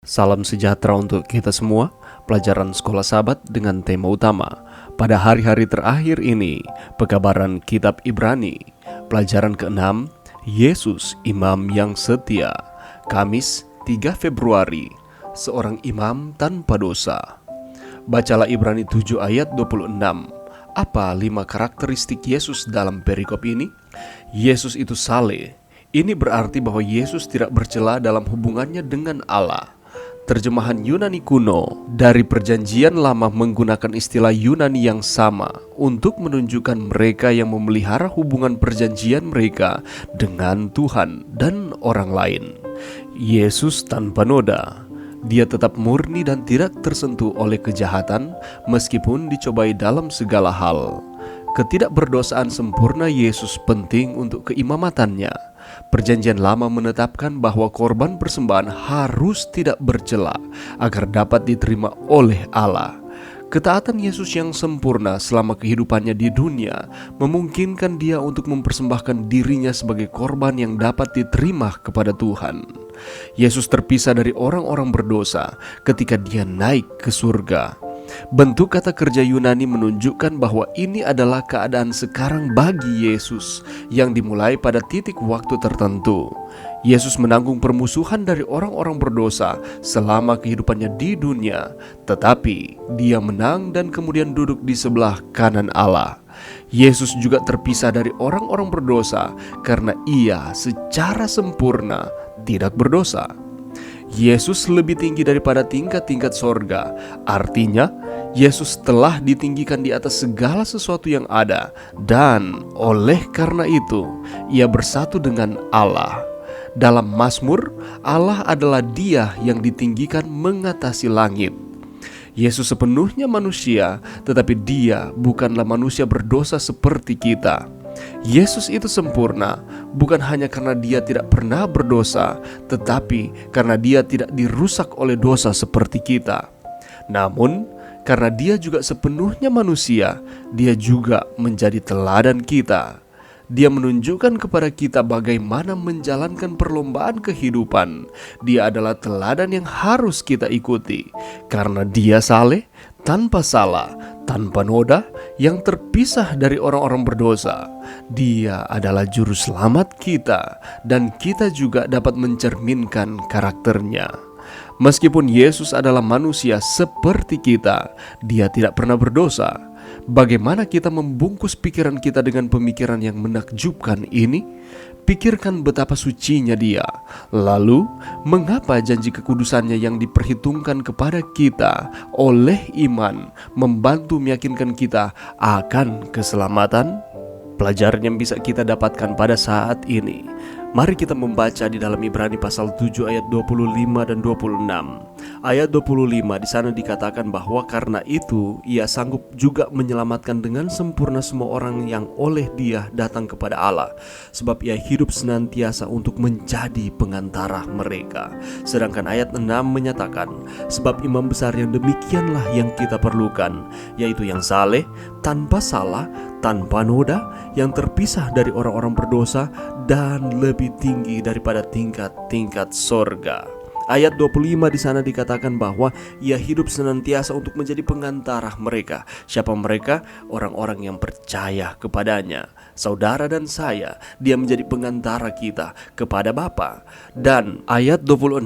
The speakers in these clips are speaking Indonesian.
Salam sejahtera untuk kita semua. Pelajaran Sekolah Sabat dengan tema utama pada hari-hari terakhir ini, pekabaran Kitab Ibrani. Pelajaran ke-6, Yesus Imam yang Setia. Kamis 3 Februari, seorang imam tanpa dosa. Bacalah Ibrani 7 ayat 26. Apa 5 karakteristik Yesus dalam perikop ini? Yesus itu saleh. Ini berarti bahwa Yesus tidak bercela dalam hubungannya dengan Allah. Terjemahan Yunani kuno dari Perjanjian Lama menggunakan istilah Yunani yang sama untuk menunjukkan mereka yang memelihara hubungan perjanjian mereka dengan Tuhan dan orang lain. Yesus tanpa noda. Dia tetap murni dan tidak tersentuh oleh kejahatan meskipun dicobai dalam segala hal. Ketidakberdosaan sempurna Yesus penting untuk keimamatannya. Perjanjian Lama menetapkan bahwa korban persembahan harus tidak bercela agar dapat diterima oleh Allah. Ketaatan Yesus yang sempurna selama kehidupannya di dunia memungkinkan dia untuk mempersembahkan dirinya sebagai korban yang dapat diterima kepada Tuhan. Yesus terpisah dari orang-orang berdosa ketika dia naik ke surga. Bentuk kata kerja Yunani menunjukkan bahwa ini adalah keadaan sekarang bagi Yesus yang dimulai pada titik waktu tertentu. Yesus menanggung permusuhan dari orang-orang berdosa selama kehidupannya di dunia, tetapi dia menang dan kemudian duduk di sebelah kanan Allah. Yesus juga terpisah dari orang-orang berdosa karena ia secara sempurna tidak berdosa. Yesus lebih tinggi daripada tingkat-tingkat sorga. Artinya, Yesus telah ditinggikan di atas segala sesuatu yang ada. Dan oleh karena itu, ia bersatu dengan Allah. Dalam Mazmur, Allah adalah Dia yang ditinggikan mengatasi langit. Yesus sepenuhnya manusia, tetapi Dia bukanlah manusia berdosa seperti kita. Yesus itu sempurna, bukan hanya karena dia tidak pernah berdosa, tetapi karena dia tidak dirusak oleh dosa seperti kita. Namun, karena dia juga sepenuhnya manusia, dia juga menjadi teladan kita. Dia menunjukkan kepada kita bagaimana menjalankan perlombaan kehidupan. Dia adalah teladan yang harus kita ikuti, karena dia saleh, tanpa salah, tanpa noda, yang terpisah dari orang-orang berdosa. Dia adalah juru selamat kita, dan kita juga dapat mencerminkan karakternya. Meskipun Yesus adalah manusia seperti kita, dia tidak pernah berdosa. Bagaimana kita membungkus pikiran kita dengan pemikiran yang menakjubkan ini? Pikirkan betapa sucinya dia. Lalu, mengapa janji kekudusannya yang diperhitungkan kepada kita oleh iman membantu meyakinkan kita akan keselamatan? Pelajaran yang bisa kita dapatkan pada saat ini. Mari kita membaca di dalam Ibrani pasal 7 ayat 25 dan 26. Ayat 25 di sana dikatakan bahwa karena itu ia sanggup juga menyelamatkan dengan sempurna semua orang yang oleh dia datang kepada Allah, sebab ia hidup senantiasa untuk menjadi pengantara mereka. Sedangkan ayat 6 menyatakan, sebab imam besar yang demikianlah yang kita perlukan, yaitu yang saleh, tanpa salah, tanpa noda, yang terpisah dari orang-orang berdosa, dan lebih tinggi daripada tingkat-tingkat sorga. Ayat 25 di sana dikatakan bahwa ia hidup senantiasa untuk menjadi pengantara mereka. Siapa mereka? Orang-orang yang percaya kepadanya. Saudara dan saya, dia menjadi pengantara kita kepada Bapa. Dan ayat 26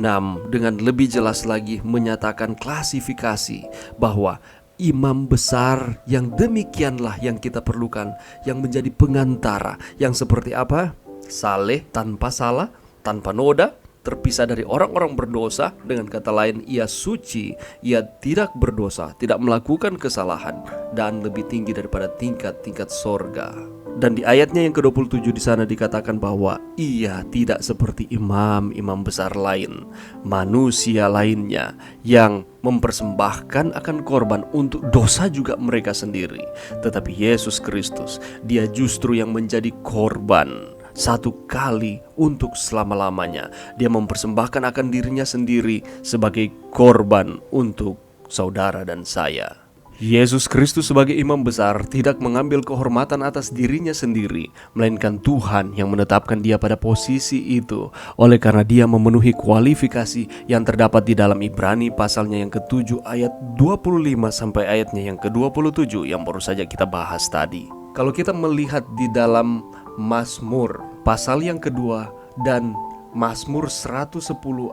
dengan lebih jelas lagi menyatakan klasifikasi bahwa imam besar yang demikianlah yang kita perlukan, yang menjadi pengantara, yang seperti apa? Saleh, tanpa salah, tanpa noda, terpisah dari orang-orang berdosa. Dengan kata lain, ia suci, ia tidak berdosa, tidak melakukan kesalahan, dan lebih tinggi daripada tingkat-tingkat sorga. Dan di ayatnya yang ke-27 di sana dikatakan bahwa ia tidak seperti imam-imam besar lain, manusia lainnya yang mempersembahkan akan korban untuk dosa juga mereka sendiri. Tetapi Yesus Kristus, dia justru yang menjadi korban satu kali untuk selama-lamanya. Dia mempersembahkan akan dirinya sendiri sebagai korban untuk saudara dan saya. Yesus Kristus sebagai imam besar tidak mengambil kehormatan atas dirinya sendiri, melainkan Tuhan yang menetapkan dia pada posisi itu. Oleh karena dia memenuhi kualifikasi yang terdapat di dalam Ibrani pasalnya yang ke-7 ayat 25 sampai ayatnya yang ke-27 yang baru saja kita bahas tadi. Kalau kita melihat di dalam Mazmur pasal yang kedua dan Mazmur 110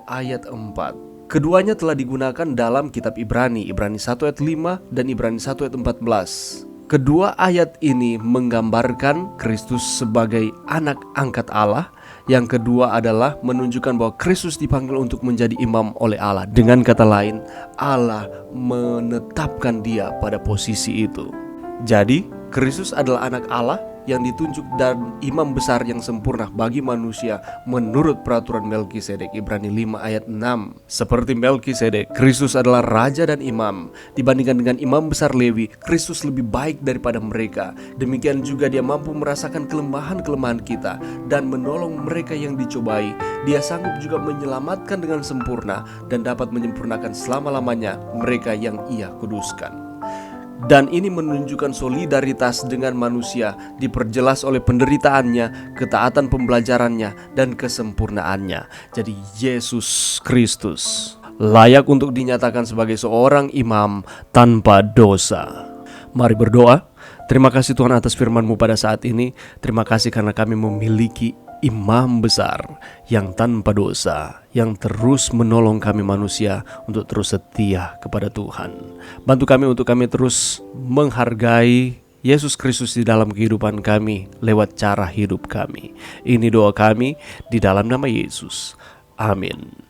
ayat 4, keduanya telah digunakan dalam kitab Ibrani 1 ayat 5 dan Ibrani 1 ayat 14. Kedua ayat ini menggambarkan Kristus sebagai anak angkat Allah. Yang kedua adalah menunjukkan bahwa Kristus dipanggil untuk menjadi imam oleh Allah. Dengan kata lain, Allah menetapkan dia pada posisi itu. Jadi, Kristus adalah anak Allah yang ditunjuk dan imam besar yang sempurna bagi manusia menurut peraturan Melkisedek. Ibrani 5 ayat 6. Seperti Melkisedek, Kristus adalah raja dan imam. Dibandingkan dengan imam besar Lewi, Kristus lebih baik daripada mereka. Demikian juga dia mampu merasakan kelemahan-kelemahan kita dan menolong mereka yang dicobai. Dia sanggup juga menyelamatkan dengan sempurna dan dapat menyempurnakan selama-lamanya mereka yang ia kuduskan. Dan ini menunjukkan solidaritas dengan manusia, diperjelas oleh penderitaannya, ketaatan pembelajarannya, dan kesempurnaannya. Jadi Yesus Kristus layak untuk dinyatakan sebagai seorang imam tanpa dosa. Mari berdoa. Terima kasih Tuhan atas firman-Mu pada saat ini. Terima kasih karena kami memiliki imam besar yang tanpa dosa, yang terus menolong kami manusia untuk terus setia kepada Tuhan. Bantu kami untuk kami terus menghargai Yesus Kristus di dalam kehidupan kami lewat cara hidup kami. Ini doa kami di dalam nama Yesus. Amin.